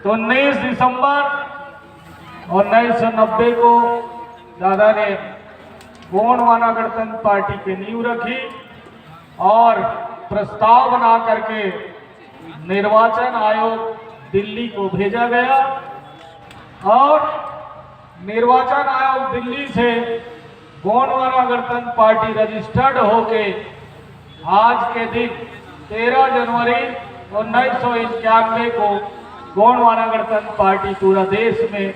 तो 19 दिसंबर 1990 को दादा ने गोंडवाना गणतंत्र पार्टी की नींव रखी और प्रस्ताव बना करके निर्वाचन आयोग दिल्ली को भेजा गया और निर्वाचन आयोग दिल्ली से गोंडवाना गणतंत्र पार्टी रजिस्टर्ड होके आज के दिन 13 जनवरी 1991 को गोंडवाना गणतंत्र पार्टी पूरा देश में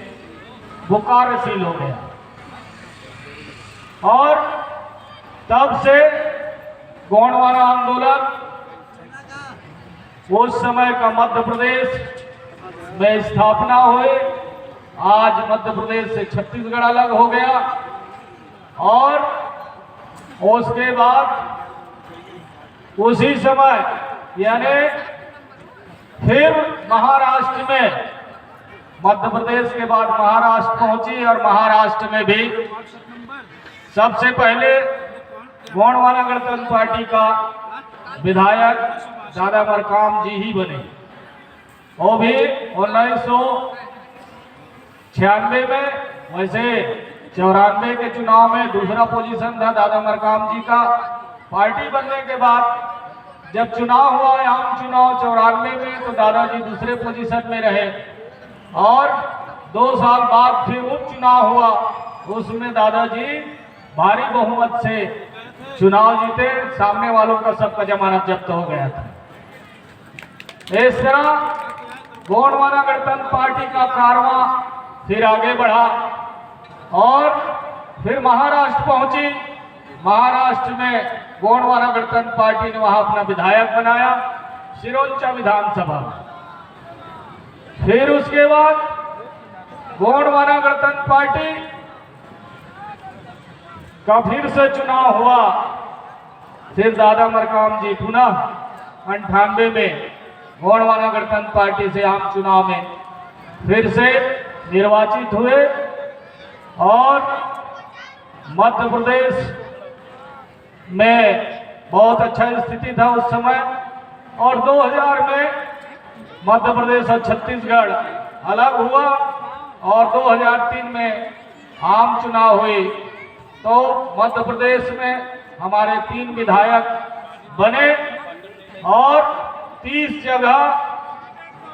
बुकारशील हो गया और तब से गोंडवाना आंदोलन उस समय का मध्य प्रदेश में स्थापना हुई। आज मध्य प्रदेश से छत्तीसगढ़ अलग हो गया और उसके बाद उसी समय यानी फिर महाराष्ट्र में मध्य प्रदेश के बाद महाराष्ट्र पहुंची और महाराष्ट्र में भी सबसे पहले गोंडवाना गणतंत्र पार्टी का विधायक दादा मरकाम जी ही बने। वो भी 1996 में, वैसे 94 के चुनाव में दूसरा पोजीशन था दादा मरकाम जी का। पार्टी बनने के बाद जब चुनाव हुआ आम चुनाव 94 में, तो दादाजी दूसरे पोजीशन में रहे और 2 साल बाद फिर उपचुनाव हुआ, उसमें दादाजी भारी बहुमत से चुनाव जीते। सामने वालों का सबका जमानत जब्त हो गया था। इस तरह गोंडवाना गणतंत्र पार्टी का कारवां फिर आगे बढ़ा और फिर महाराष्ट्र पहुंची। महाराष्ट्र में गोंडवाना गणतंत्र पार्टी ने वहां अपना विधायक बनाया सिरोंचा विधानसभा। फिर उसके बाद गोंडवाना गणतंत्र पार्टी का फिर से चुनाव हुआ। फिर दादा मरकाम जी पुनः 98 में गोंडवाना गणतंत्र पार्टी से आम चुनाव में फिर से निर्वाचित हुए और मध्य प्रदेश में बहुत अच्छा स्थिति था उस समय और 2000 में मध्य प्रदेश और छत्तीसगढ़ अलग हुआ और 2003 में आम चुनाव हुई तो मध्य प्रदेश में हमारे 3 विधायक बने और 30 जगह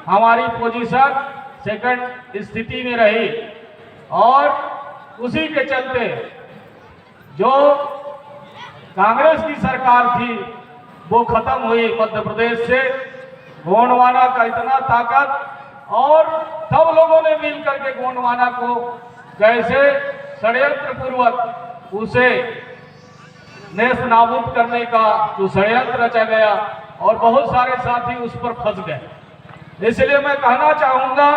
हमारी पोजीशन सेकंड स्थिति में रही और उसी के चलते जो कांग्रेस की सरकार थी वो खत्म हुई मध्य प्रदेश से। गोंडवाना का इतना ताकत और सब लोगों ने मिलकर के गोंडवाना को कैसे षड्यंत्र पूर्वक उसे नेस्त नाबूद करने का जो षड्यंत्र रचा गया और बहुत सारे साथी उस पर फंस गए। इसलिए मैं कहना चाहूंगा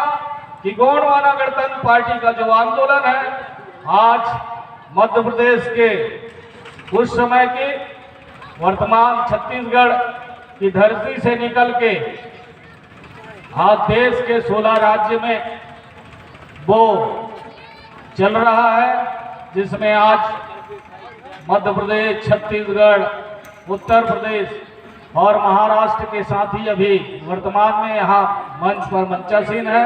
कि गोंडवाना गणतंत्र पार्टी का जो आंदोलन है आज मध्य प्रदेश के उस समय की वर्तमान छत्तीसगढ़ की धरती से निकल के आज देश के 16 राज्य में वो चल रहा है, जिसमें आज मध्य प्रदेश, छत्तीसगढ़, उत्तर प्रदेश और महाराष्ट्र के साथ ही अभी वर्तमान में यहाँ मंच पर मंचासीन है।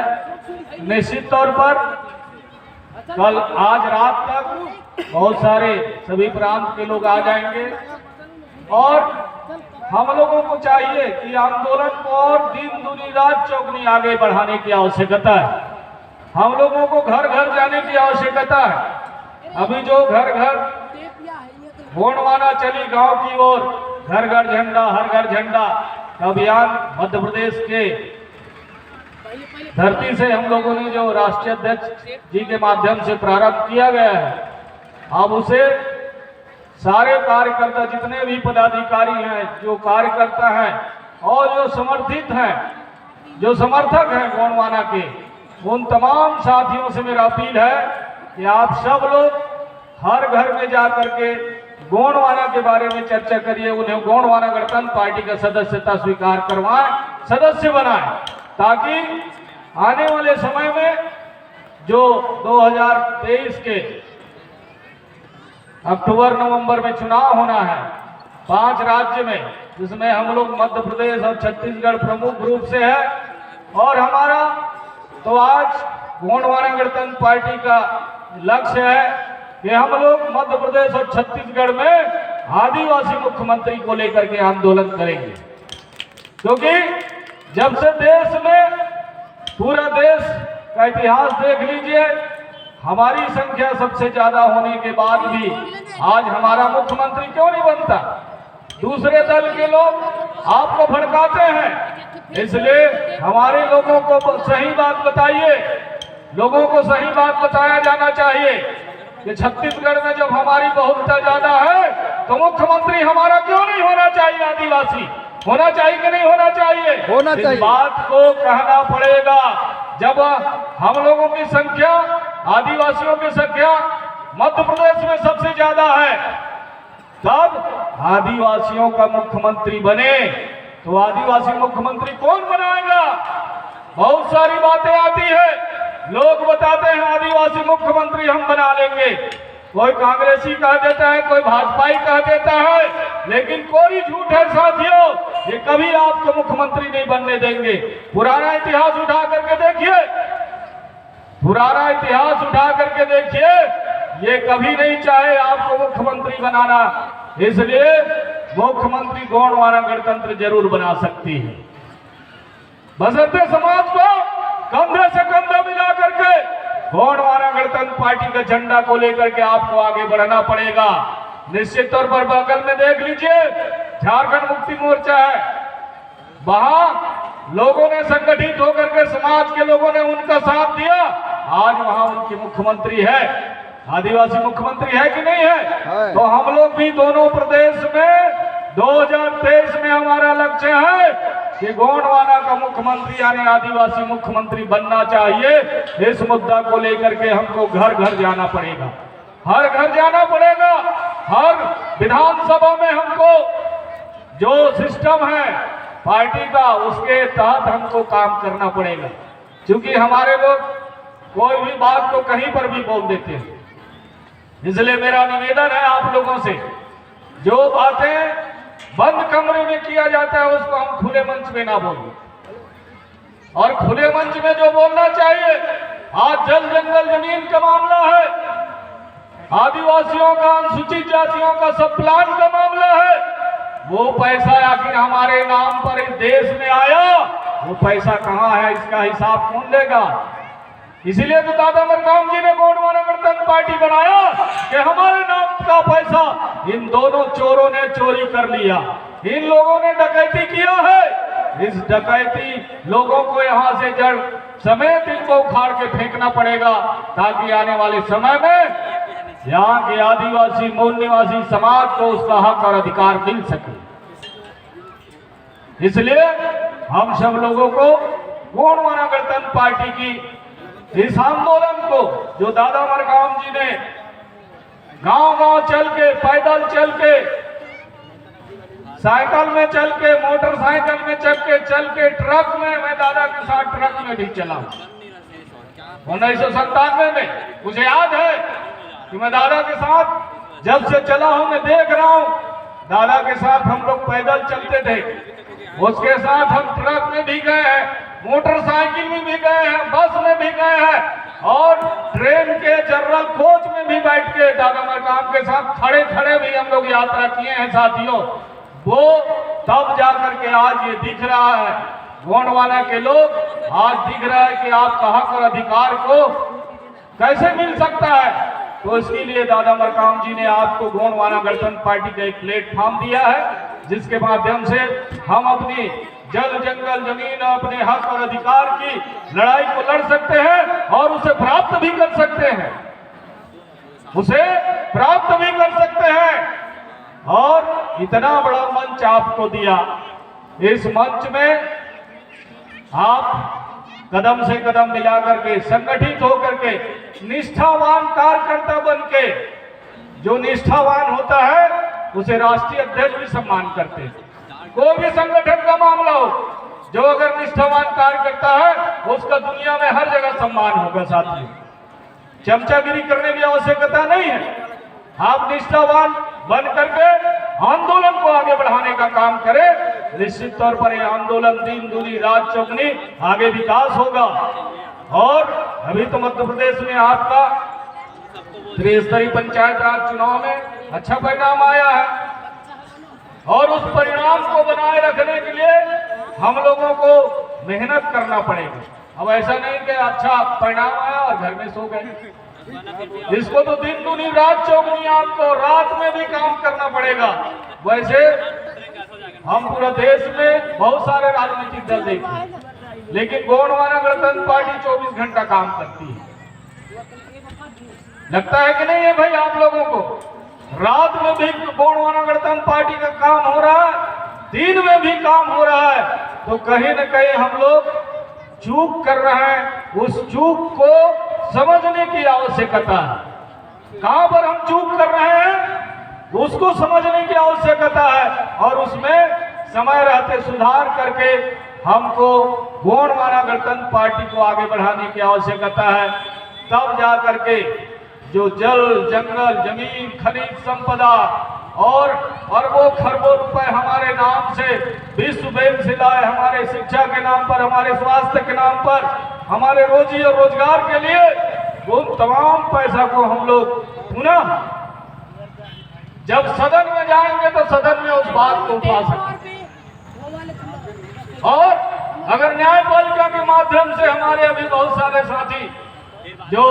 निश्चित तौर पर कल आज रात तक बहुत सारे सभी प्रांत के लोग आ जाएंगे और हम लोगों को चाहिए कि आंदोलन को और दिन दूनी रात चौगुनी आगे बढ़ाने की आवश्यकता है। हम लोगों को घर घर जाने की आवश्यकता है। अभी जो घर घर गोंडवाना चली गांव की ओर घर घर झंडा हर घर झंडा अभियान मध्य प्रदेश के धरती से हम लोगों ने जो राष्ट्रीय अध्यक्ष जी के माध्यम से प्रारंभ किया गया है, अब उसे सारे कार्यकर्ता जितने भी पदाधिकारी हैं, जो कार्यकर्ता हैं और जो समर्थित हैं, जो समर्थक हैं गोंडवाना के, उन तमाम साथियों से मेरा अपील है कि आप सब लोग हर घर में जाकर के गोंडवाना के बारे में चर्चा करिए, उन्हें गोंडवाना गणतंत्र पार्टी का सदस्यता स्वीकार करवाएं, सदस्य बनाएं, ताकि आने वाले समय में जो 2023 के अक्टूबर नवंबर में चुनाव होना है 5 राज्य में, जिसमें हम लोग मध्य प्रदेश और छत्तीसगढ़ प्रमुख रूप से है और हमारा तो आज गोंडवाना गणतंत्र पार्टी का लक्ष्य है कि हम लोग मध्य प्रदेश और छत्तीसगढ़ में आदिवासी मुख्यमंत्री को लेकर के आंदोलन करेंगे, क्योंकि जब से देश में, पूरा देश का इतिहास देख लीजिए, हमारी संख्या सबसे ज्यादा होने के बाद भी आज हमारा मुख्यमंत्री क्यों नहीं बनता? दूसरे दल के लोग आपको भड़काते हैं, इसलिए हमारे लोगों को सही बात बताइए, लोगों को सही बात बताया जाना चाहिए कि छत्तीसगढ़ में जब हमारी बहुमत ज्यादा है तो मुख्यमंत्री हमारा क्यों नहीं होना चाहिए? आदिवासी होना चाहिए कि नहीं होना चाहिए? होना चाहिए। इस बात को कहना पड़ेगा। जब हम लोगों की संख्या, आदिवासियों की संख्या मध्य प्रदेश में सबसे ज्यादा है, तब आदिवासियों का मुख्यमंत्री बने तो आदिवासी मुख्यमंत्री कौन बनाएगा? बहुत सारी बातें आती है, लोग बताते हैं आदिवासी मुख्यमंत्री हम बना लेंगे, कोई कांग्रेसी कह देता है, कोई भाजपाई कह देता है, लेकिन कोई झूठ है साथियों, ये कभी आपको मुख्यमंत्री नहीं बनने देंगे। पुराना इतिहास उठा करके देखिए, पुराना इतिहास उठा करके देखिए, ये कभी नहीं चाहे आपको मुख्यमंत्री बनाना, इसलिए मुख्यमंत्री गोंडवाना गणतंत्र जरूर बना सकती है। बसंते समाज को कंधे से कंधा मिला करके गोंडवाना गणतंत्र पार्टी का झंडा को लेकर के आपको आगे बढ़ना पड़ेगा। निश्चित तौर पर बगल में देख लीजिए, झारखंड मुक्ति मोर्चा है, वहां लोगों ने संगठित होकर के, समाज के लोगों ने उनका साथ दिया, आज वहां उनकी मुख्यमंत्री है, आदिवासी मुख्यमंत्री है कि नहीं है? तो हम लोग भी दोनों प्रदेश में 2023 में हमारा लक्ष्य है कि गोंडवाना का मुख्यमंत्री यानी आदिवासी मुख्यमंत्री बनना चाहिए। इस मुद्दा को लेकर के हमको घर घर जाना पड़ेगा, हर घर जाना पड़ेगा, हर विधानसभा में हमको जो सिस्टम है पार्टी का उसके तहत हमको काम करना पड़ेगा, क्योंकि हमारे लोग कोई भी बात को कहीं पर भी बोल देते हैं। इसलिए मेरा निवेदन है आप लोगों से, जो बातें बंद कमरे में किया जाता है उसको हम खुले मंच में ना बोलें, और खुले मंच में जो बोलना चाहिए, आज जल जंगल जमीन का मामला है, आदिवासियों का, अनुसूचित जातियों का सब प्लान का मामला है, वो पैसा आखिर हमारे नाम पर इस देश में आया, वो पैसा कहां है, इसका हिसाब कौन देगा? इसीलिए तो दादा मरकाम जी ने गोंडवाना गणतंत्र पार्टी बनाया कि हमारे नाम का पैसा इन दोनों चोरों ने चोरी कर लिया, इन लोगों ने डकैती किया है, इस डकैती लोगों को यहाँ से जड़ समेत इनको उखाड़ के फेंकना पड़ेगा, ताकि आने वाले समय में यहाँ के आदिवासी मूल निवासी समाज को उसका हक और अधिकार मिल सके। इसलिए हम सब लोगों को गोंडवाना गणतंत्र पार्टी की इस आंदोलन को, जो दादा मरकाम जी ने गांव-गांव चल के, पैदल चल के, साइकिल में चल के, मोटरसाइकिल में चल के, ट्रक में, मैं दादा के साथ ट्रक में भी चला 1997 में, मुझे याद है कि मैं दादा के साथ जब से चला हूं, मैं देख रहा हूं, दादा के साथ हम लोग पैदल चलते थे, उसके साथ हम ट्रक में भी गए हैं, मोटरसाइकिल में भी गए हैं, बस में भी गए हैं, और ट्रेन के जनरल कोच में भी बैठ के दादा मरकाम के साथ खड़े खड़े भी हम लोग यात्रा किए हैं साथियों। वो तब जाकर के आज ये दिख रहा है, गोंडवाना के लोग आज दिख रहा है कि आपका हक और अधिकार को कैसे मिल सकता है। तो इसके लिए दादा मरकाम जी ने आपको गोंडवाना गणतंत्र पार्टी का एक प्लेटफॉर्म दिया है, जिसके माध्यम से हम अपनी जल जंगल जमीन, अपने हक और अधिकार की लड़ाई को लड़ सकते हैं और उसे प्राप्त भी कर सकते हैं, उसे प्राप्त भी कर सकते हैं। और इतना बड़ा मंच आपको दिया, इस मंच में आप कदम से कदम मिलाकर के, संगठित होकर के, निष्ठावान कार्यकर्ता बन के, जो निष्ठावान होता है उसे राष्ट्रीय अध्यक्ष भी सम्मान करते हैं। कोई भी संगठन का मामला हो, जो अगर निष्ठावान कार्यकर्ता है उसका दुनिया में हर जगह सम्मान होगा साथियों। चमचागिरी करने की आवश्यकता नहीं है, आप निष्ठावान बन करके आंदोलन को आगे बढ़ाने का काम करें। निश्चित तौर पर यह आंदोलन दिन दूनी रात चौगुनी आगे विकास होगा। और अभी तो मध्य प्रदेश में आपका त्रिस्तरीय पंचायत राज चुनाव में अच्छा परिणाम आया है और उस परिणाम को बनाए रखने के लिए हम लोगों को मेहनत करना पड़ेगा। अब ऐसा नहीं कि अच्छा परिणाम आया और घर में सो गए। इसको तो दिन दूनी रात चौगुनी आपको रात में भी काम करना पड़ेगा। वैसे हम पूरा देश में बहुत सारे राजनीतिक दल देखते हैं, लेकिन गोंडवाना गणतंत्र पार्टी 24 घंटा काम करती है। लगता है कि नहीं है भाई आप लोगों को? रात में भी गोंडवाना गणतंत्र पार्टी का काम हो रहा है, दिन में भी काम हो रहा है। तो कहीं न कहीं हम लोग चूक कर रहे हैं। उस चूक को समझने की आवश्यकता है। कहां पर हम चूक कर रहे हैं उसको समझने की आवश्यकता है और उसमें समय रहते सुधार करके हमको गोंडवाना गणतंत्र पार्टी को आगे बढ़ाने की आवश्यकता है। तब जा करके जो जल जंगल जमीन खनिज संपदा और अरबों खरबों रुपए हमारे नाम से विश्व बैंक से लाए, हमारे शिक्षा के नाम पर, हमारे स्वास्थ्य के नाम पर, हमारे रोजी और रोजगार के लिए, उन तमाम पैसा को हम लोग पुनः जब सदन में जाएंगे तो सदन में उस बात को उठा सकते। और अगर न्यायपालिका के माध्यम से हमारे अभी बहुत सारे साथी जो